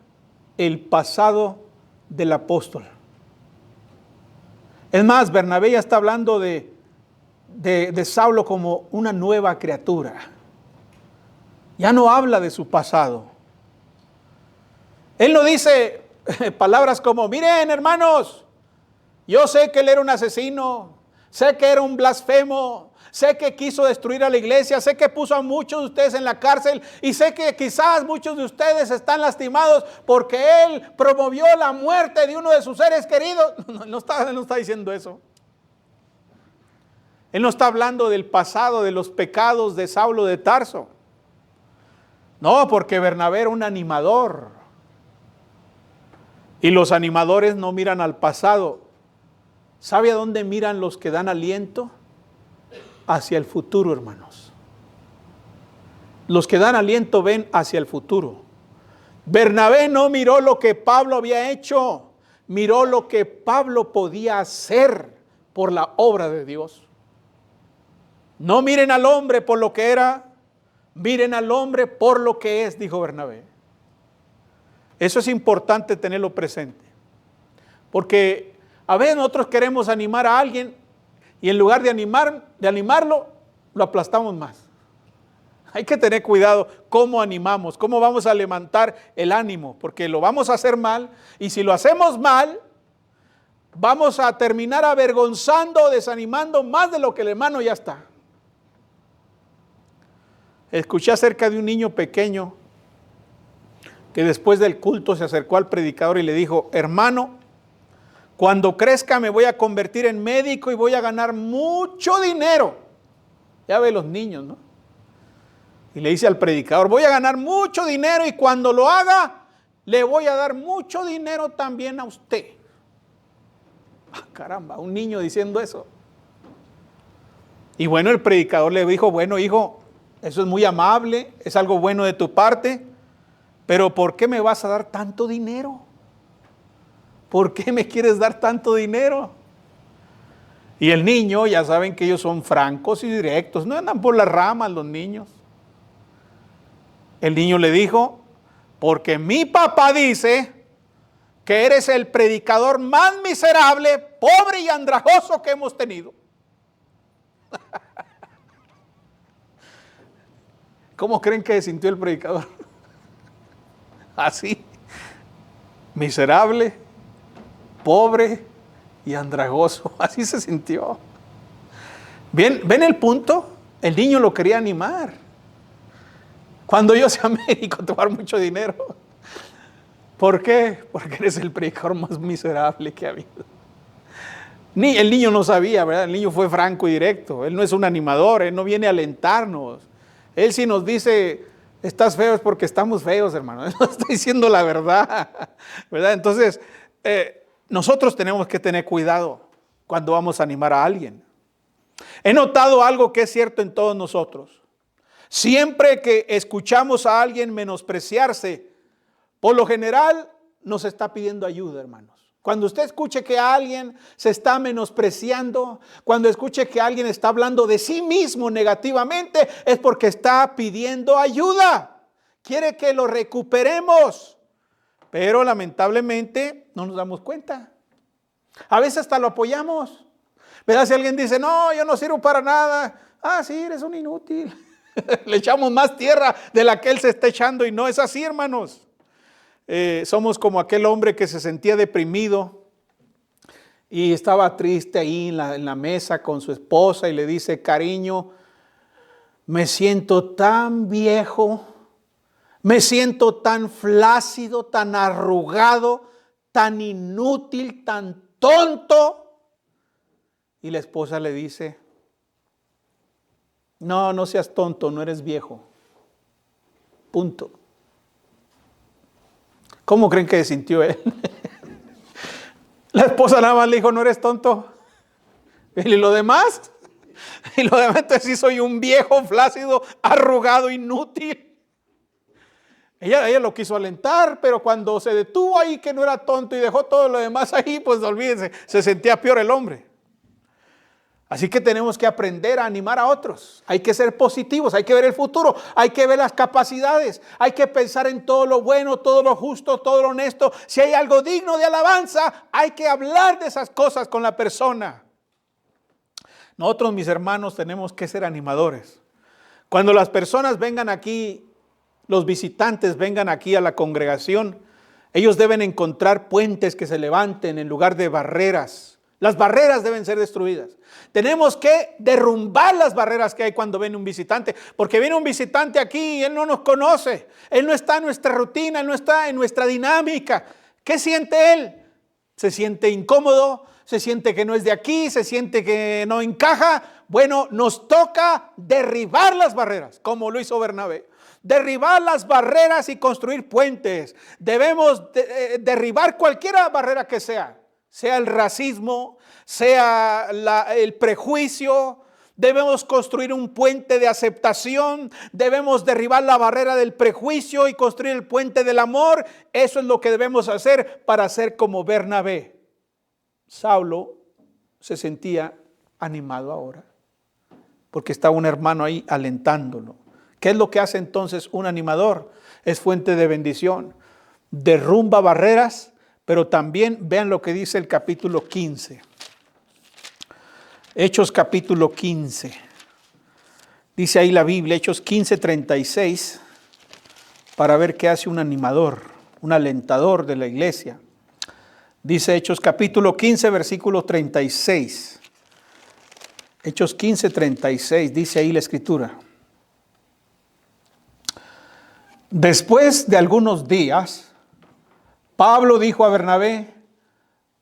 el pasado del apóstol. Es más, Bernabé ya está hablando de Saulo como una nueva criatura. Ya no habla de su pasado. Él no dice palabras como, miren hermanos, yo sé que él era un asesino, sé que era un blasfemo, sé que quiso destruir a la iglesia, sé que puso a muchos de ustedes en la cárcel y sé que quizás muchos de ustedes están lastimados porque él promovió la muerte de uno de sus seres queridos. Él no está diciendo eso. Él no está hablando del pasado, de los pecados de Saulo de Tarso. No, porque Bernabé era un animador. Y los animadores no miran al pasado. ¿Sabe a dónde miran los que dan aliento? Hacia el futuro, hermanos. Los que dan aliento ven hacia el futuro. Bernabé no miró lo que Pablo había hecho, miró lo que Pablo podía hacer por la obra de Dios. No miren al hombre por lo que era, miren al hombre por lo que es, dijo Bernabé. Eso es importante tenerlo presente. Porque a veces nosotros queremos animar a alguien y en lugar de animarlo, lo aplastamos más. Hay que tener cuidado cómo animamos, cómo vamos a levantar el ánimo, porque lo vamos a hacer mal y si lo hacemos mal, vamos a terminar avergonzando, desanimando más de lo que el hermano ya está. Escuché acerca de un niño pequeño que después del culto se acercó al predicador y le dijo, hermano, cuando crezca me voy a convertir en médico y voy a ganar mucho dinero. Ya ve los niños, ¿no? Y le dice al predicador, voy a ganar mucho dinero y cuando lo haga, le voy a dar mucho dinero también a usted. Ah, caramba, un niño diciendo eso. Y bueno, el predicador le dijo, bueno, hijo, eso es muy amable, es algo bueno de tu parte, pero ¿por qué me vas a dar tanto dinero? ¿Por qué me quieres dar tanto dinero? Y el niño, ya saben que ellos son francos y directos, no andan por las ramas los niños. El niño le dijo, porque mi papá dice que eres el predicador más miserable, pobre y andrajoso que hemos tenido. ¿Cómo creen que se sintió el predicador? Así, miserable, pobre y andrajoso, así se sintió. ¿Ven el punto? El niño lo quería animar. Cuando yo sea médico te voy a dar mucho dinero. ¿Por qué? Porque eres el predicador más miserable que ha habido. El niño no sabía, ¿verdad? El niño fue franco y directo. Él no es un animador, él no viene a alentarnos. Él si nos dice, estás feo es porque estamos feos, hermano. Él no está diciendo la verdad, ¿verdad? Entonces, nosotros tenemos que tener cuidado cuando vamos a animar a alguien. He notado algo que es cierto en todos nosotros. Siempre que escuchamos a alguien menospreciarse, por lo general nos está pidiendo ayuda, hermanos. Cuando usted escuche que alguien se está menospreciando, cuando escuche que alguien está hablando de sí mismo negativamente, es porque está pidiendo ayuda. Quiere que lo recuperemos. Pero lamentablemente no nos damos cuenta. A veces hasta lo apoyamos. ¿Verdad? Si alguien dice, no, yo no sirvo para nada. Ah, sí, eres un inútil. Le echamos más tierra de la que él se está echando y no es así, hermanos. Somos como aquel hombre que se sentía deprimido y estaba triste ahí en la mesa con su esposa y le dice, cariño, me siento tan viejo, me siento tan flácido, tan arrugado, tan inútil, tan tonto. Y la esposa le dice, no, no seas tonto, no eres viejo. Punto. ¿Cómo creen que se sintió él? La esposa nada más le dijo, no eres tonto. ¿Y lo demás? Y lo demás, entonces sí soy un viejo, flácido, arrugado, inútil. Ella lo quiso alentar, pero cuando se detuvo ahí que no era tonto y dejó todo lo demás ahí, pues olvídense, se sentía peor el hombre. Así que tenemos que aprender a animar a otros. Hay que ser positivos, hay que ver el futuro, hay que ver las capacidades, hay que pensar en todo lo bueno, todo lo justo, todo lo honesto. Si hay algo digno de alabanza, hay que hablar de esas cosas con la persona. Nosotros, mis hermanos, tenemos que ser animadores. Cuando las personas vengan aquí, los visitantes vengan aquí a la congregación, ellos deben encontrar puentes que se levanten en lugar de barreras. Las barreras deben ser destruidas. Tenemos que derrumbar las barreras que hay cuando viene un visitante, porque viene un visitante aquí y él no nos conoce, él no está en nuestra rutina, él no está en nuestra dinámica. ¿Qué siente él? Se siente incómodo, se siente que no es de aquí, se siente que no encaja. Bueno, nos toca derribar las barreras, como lo hizo Bernabé. Derribar las barreras y construir puentes. Debemos derribar cualquier barrera que sea el racismo, sea el prejuicio. Debemos construir un puente de aceptación, debemos derribar la barrera del prejuicio y construir el puente del amor. Eso es lo que debemos hacer para ser como Bernabé. Saulo se sentía animado ahora, porque estaba un hermano ahí alentándolo. ¿Qué es lo que hace entonces un animador? Es fuente de bendición. Derrumba barreras, pero también vean lo que dice el capítulo 15. Hechos capítulo 15. Dice ahí la Biblia, Hechos 15:36, para ver qué hace un animador, un alentador de la iglesia. Dice Hechos capítulo 15, versículo 36. Hechos 15:36, dice ahí la escritura. Después de algunos días, Pablo dijo a Bernabé,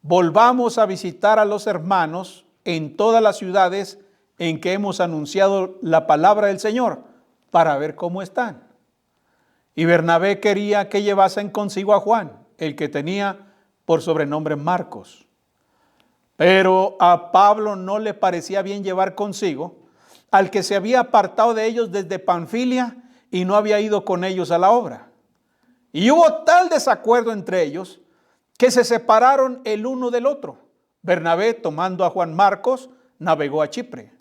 volvamos a visitar a los hermanos en todas las ciudades en que hemos anunciado la palabra del Señor, para ver cómo están. Y Bernabé quería que llevasen consigo a Juan, el que tenía por sobrenombre Marcos. Pero a Pablo no le parecía bien llevar consigo al que se había apartado de ellos desde Panfilia y no había ido con ellos a la obra. Y hubo tal desacuerdo entre ellos que se separaron el uno del otro. Bernabé, tomando a Juan Marcos, navegó a Chipre.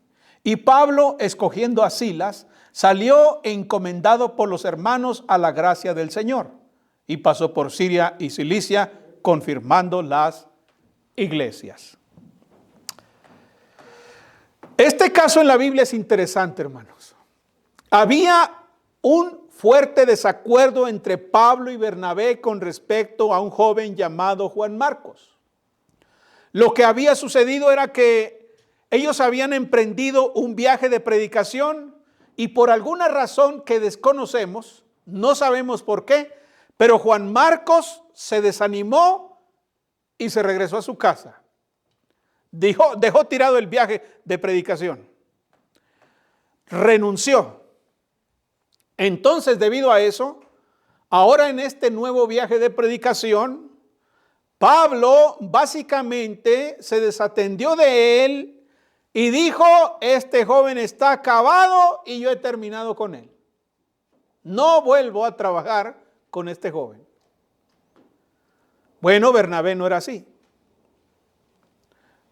Y Pablo, escogiendo a Silas, salió encomendado por los hermanos a la gracia del Señor. Y pasó por Siria y Cilicia, confirmando las iglesias. Este caso en la Biblia es interesante, hermanos. Había un fuerte desacuerdo entre Pablo y Bernabé con respecto a un joven llamado Juan Marcos. Lo que había sucedido era que ellos habían emprendido un viaje de predicación y por alguna razón que desconocemos, no sabemos por qué, pero Juan Marcos se desanimó y se regresó a su casa. Dejó tirado el viaje de predicación. Renunció. Entonces, debido a eso, ahora en este nuevo viaje de predicación, Pablo básicamente se desatendió de él y dijo, este joven está acabado y yo he terminado con él. No vuelvo a trabajar con este joven. Bueno, Bernabé no era así,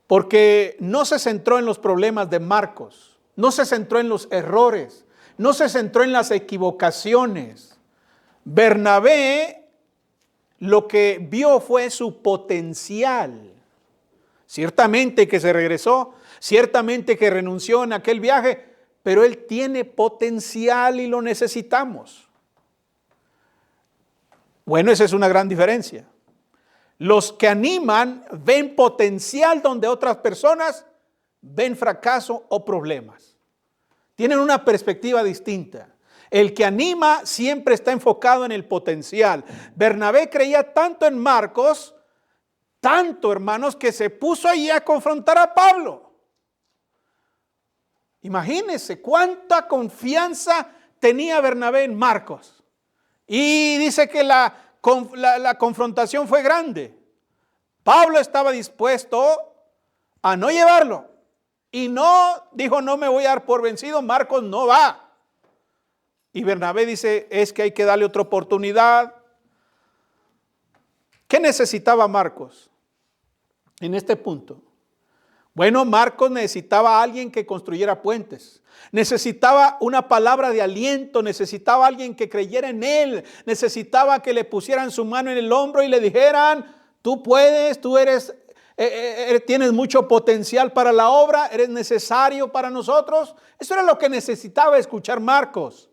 porque no se centró en los problemas de Marcos, no se centró en los errores, no se centró en las equivocaciones. Bernabé lo que vio fue su potencial. Ciertamente que se regresó, ciertamente que renunció en aquel viaje, pero él tiene potencial y lo necesitamos. Bueno, esa es una gran diferencia. Los que animan ven potencial donde otras personas ven fracaso o problemas. Tienen una perspectiva distinta. El que anima siempre está enfocado en el potencial. Bernabé creía tanto en Marcos tanto, hermanos, que se puso allí a confrontar a Pablo. Imagínense cuánta confianza tenía Bernabé en Marcos. Y dice que la confrontación fue grande. Pablo estaba dispuesto a no llevarlo. Y no, dijo, no me voy a dar por vencido, Marcos no va. Y Bernabé dice, es que hay que darle otra oportunidad. ¿Qué necesitaba Marcos en este punto? Bueno, Marcos necesitaba a alguien que construyera puentes. Necesitaba una palabra de aliento, necesitaba a alguien que creyera en él, necesitaba que le pusieran su mano en el hombro y le dijeran, tú puedes, tú tienes mucho potencial para la obra, eres necesario para nosotros. Eso era lo que necesitaba escuchar Marcos.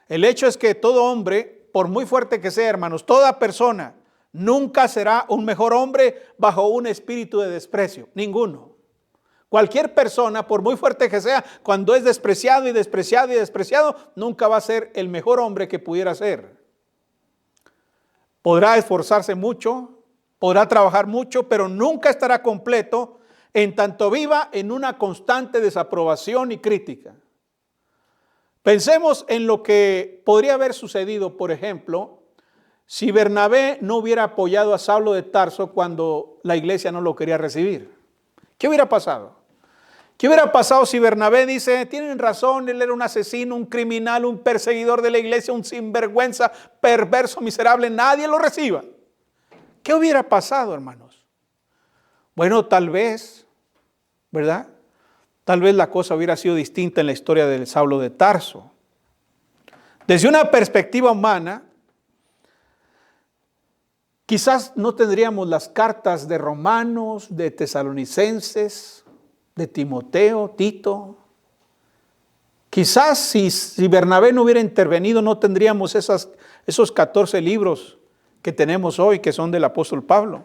El hecho es que todo hombre, por muy fuerte que sea, hermanos, toda persona nunca será un mejor hombre bajo un espíritu de desprecio. Ninguno. Cualquier persona, por muy fuerte que sea, cuando es despreciado y despreciado y despreciado, nunca va a ser el mejor hombre que pudiera ser. Podrá esforzarse mucho, podrá trabajar mucho, pero nunca estará completo en tanto viva en una constante desaprobación y crítica. Pensemos en lo que podría haber sucedido, por ejemplo, si Bernabé no hubiera apoyado a Saulo de Tarso cuando la iglesia no lo quería recibir. ¿Qué hubiera pasado? ¿Qué hubiera pasado si Bernabé dice, tienen razón, él era un asesino, un criminal, un perseguidor de la iglesia, un sinvergüenza, perverso, miserable, nadie lo reciba? ¿Qué hubiera pasado, hermanos? Bueno, tal vez, ¿verdad? Tal vez la cosa hubiera sido distinta en la historia de Saulo de Tarso. Desde una perspectiva humana, quizás no tendríamos las cartas de Romanos, de Tesalonicenses, de Timoteo, Tito. Quizás si Bernabé no hubiera intervenido, no tendríamos esos 14 libros que tenemos hoy, que son del apóstol Pablo.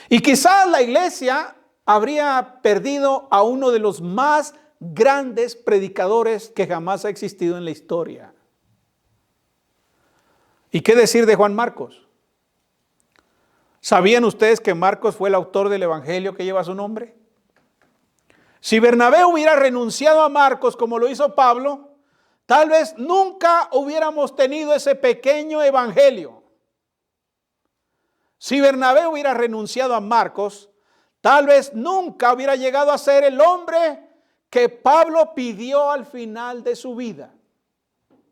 Y quizás la iglesia habría perdido a uno de los más grandes predicadores que jamás ha existido en la historia. ¿Y qué decir de Juan Marcos? ¿Sabían ustedes que Marcos fue el autor del evangelio que lleva su nombre? Si Bernabé hubiera renunciado a Marcos como lo hizo Pablo, tal vez nunca hubiéramos tenido ese pequeño evangelio. Si Bernabé hubiera renunciado a Marcos, tal vez nunca hubiera llegado a ser el hombre que Pablo pidió al final de su vida.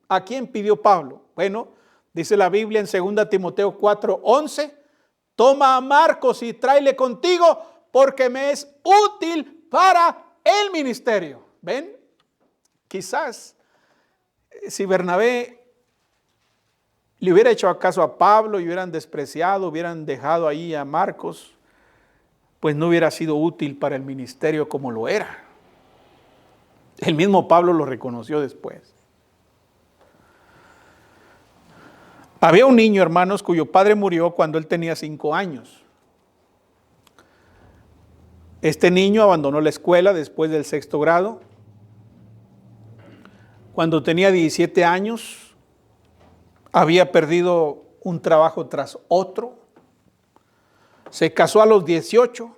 ¿A quién pidió Pablo? Bueno, dice la Biblia en 2 Timoteo 4:11, toma a Marcos y tráele contigo porque me es útil para el ministerio. ¿Ven? Quizás si Bernabé le hubiera hecho caso a Pablo y hubieran despreciado, hubieran dejado ahí a Marcos, pues no hubiera sido útil para el ministerio como lo era. El mismo Pablo lo reconoció después. Había un niño, hermanos, cuyo padre murió cuando él tenía 5 años. Este niño abandonó la escuela después del 6º grado. Cuando tenía 17 años, había perdido un trabajo tras otro. Se casó a los 18,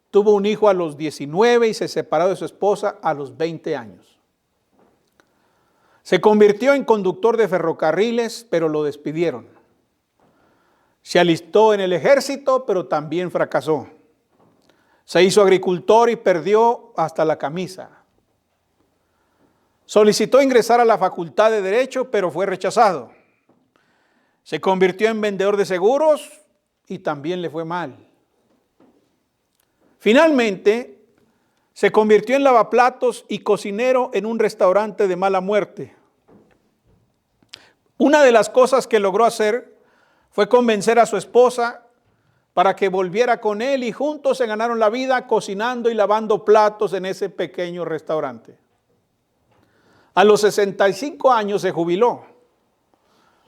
tuvo un hijo a los 19 y se separó de su esposa a los 20 años. Se convirtió en conductor de ferrocarriles, pero lo despidieron. Se alistó en el ejército, pero también fracasó. Se hizo agricultor y perdió hasta la camisa. Solicitó ingresar a la facultad de Derecho, pero fue rechazado. Se convirtió en vendedor de seguros y también le fue mal. Finalmente, se convirtió en lavaplatos y cocinero en un restaurante de mala muerte. Una de las cosas que logró hacer fue convencer a su esposa para que volviera con él y juntos se ganaron la vida cocinando y lavando platos en ese pequeño restaurante. A los 65 años se jubiló.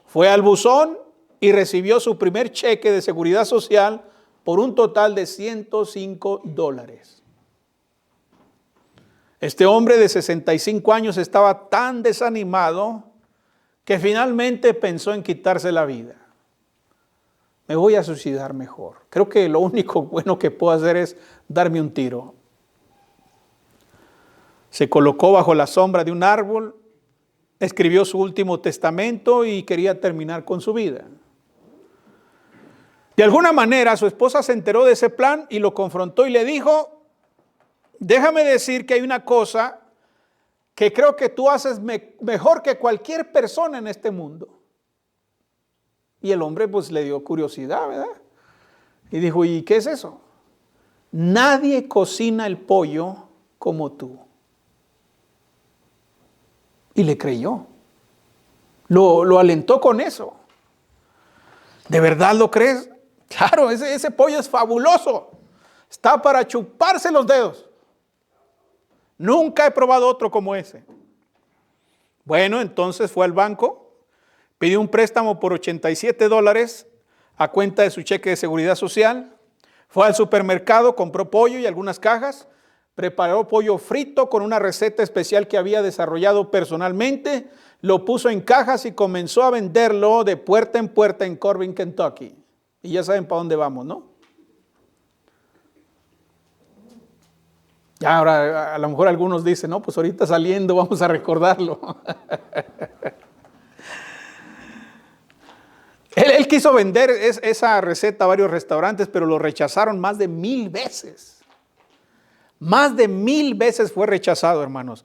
Fue al buzón y recibió su primer cheque de seguridad social por un total de $105. Este hombre de 65 años estaba tan desanimado que finalmente pensó en quitarse la vida. me voy a suicidar mejor. Creo que lo único bueno que puedo hacer es darme un tiro. Se colocó bajo la sombra de un árbol, escribió su último testamento y quería terminar con su vida. De alguna manera su esposa se enteró de ese plan y lo confrontó y le dijo: déjame decir que hay una cosa que creo que tú haces mejor que cualquier persona en este mundo. Y el hombre pues le dio curiosidad, ¿verdad? Y dijo: ¿y qué es eso? Nadie cocina el pollo como tú. Y le creyó. Lo alentó con eso. ¿De verdad lo crees? Claro, ese pollo es fabuloso. Está para chuparse los dedos. Nunca he probado otro como ese. Bueno, entonces fue al banco, pidió un préstamo por $87 a cuenta de su cheque de seguridad social. Fue al supermercado, compró pollo y algunas cajas, preparó pollo frito con una receta especial que había desarrollado personalmente, lo puso en cajas y comenzó a venderlo de puerta en puerta en Corbin, Kentucky. Y ya saben para dónde vamos, ¿no? Ya ahora a lo mejor algunos dicen: no, pues ahorita saliendo vamos a recordarlo. Él quiso vender esa receta a varios restaurantes, pero lo rechazaron más de 1000 veces. Más de 1000 veces fue rechazado, hermanos,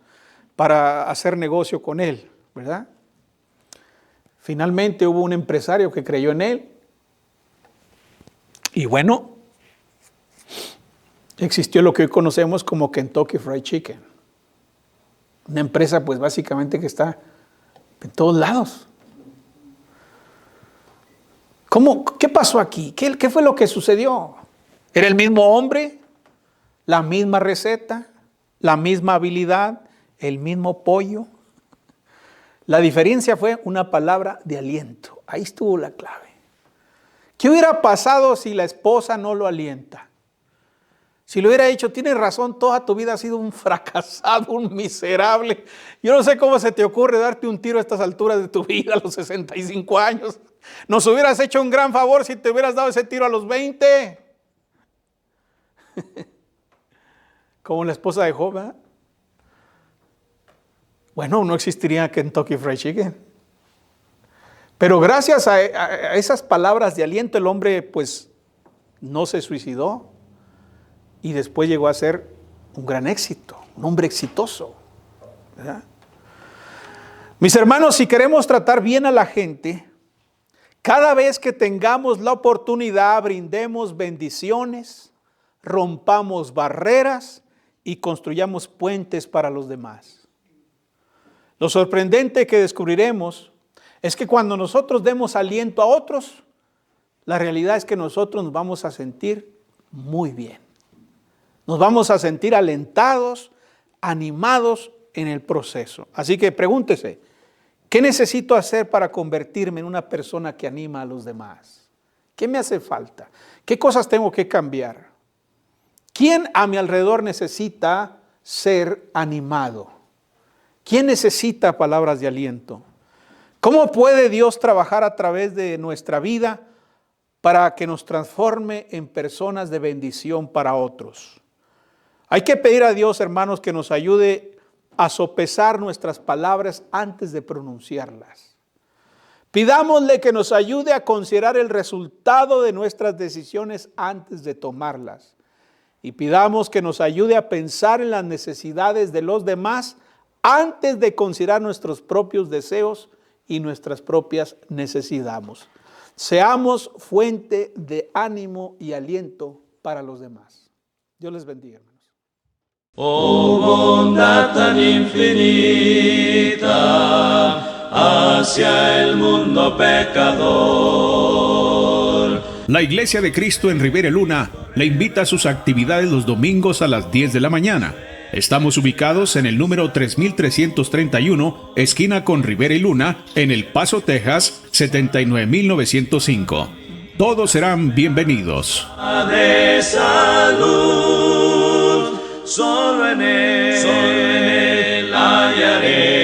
para hacer negocio con él, ¿verdad? Finalmente hubo un empresario que creyó en él. Y bueno, existió lo que hoy conocemos como Kentucky Fried Chicken. Una empresa pues básicamente que está en todos lados. ¿Qué pasó aquí? ¿Qué fue lo que sucedió? ¿Era el mismo hombre? ¿La misma receta? ¿La misma habilidad? ¿El mismo pollo? La diferencia fue una palabra de aliento. Ahí estuvo la clave. ¿Qué hubiera pasado si la esposa no lo alienta? Si le hubiera dicho: tienes razón, toda tu vida has sido un fracasado, un miserable. Yo no sé cómo se te ocurre darte un tiro a estas alturas de tu vida, a los 65 años. Nos hubieras hecho un gran favor si te hubieras dado ese tiro a los 20. Como la esposa de Job, ¿eh? Bueno, no existiría Kentucky Fried Chicken. Pero gracias a esas palabras de aliento, el hombre pues no se suicidó y después llegó a ser un gran éxito, un hombre exitoso, ¿verdad? Mis hermanos, si queremos tratar bien a la gente, cada vez que tengamos la oportunidad, brindemos bendiciones, rompamos barreras y construyamos puentes para los demás. Lo sorprendente que descubriremos es que cuando nosotros demos aliento a otros, la realidad es que nosotros nos vamos a sentir muy bien. Nos vamos a sentir alentados, animados en el proceso. Así que pregúntese: ¿qué necesito hacer para convertirme en una persona que anima a los demás? ¿Qué me hace falta? ¿Qué cosas tengo que cambiar? ¿Quién a mi alrededor necesita ser animado? ¿Quién necesita palabras de aliento? ¿Cómo puede Dios trabajar a través de nuestra vida para que nos transforme en personas de bendición para otros? Hay que pedir a Dios, hermanos, que nos ayude a sopesar nuestras palabras antes de pronunciarlas. Pidámosle que nos ayude a considerar el resultado de nuestras decisiones antes de tomarlas. Y pidamos que nos ayude a pensar en las necesidades de los demás antes de considerar nuestros propios deseos y nuestras propias necesidades. Seamos fuente de ánimo y aliento para los demás. Dios les bendiga, hermanos. Oh bondad tan infinita hacia el mundo pecador. La Iglesia de Cristo en Rivera Luna le invita a sus actividades los domingos a las 10 de la mañana. Estamos ubicados en el número 3331, esquina con Rivera y Luna, en El Paso, Texas, 79905. Todos serán bienvenidos. De salud, solo en él hallaré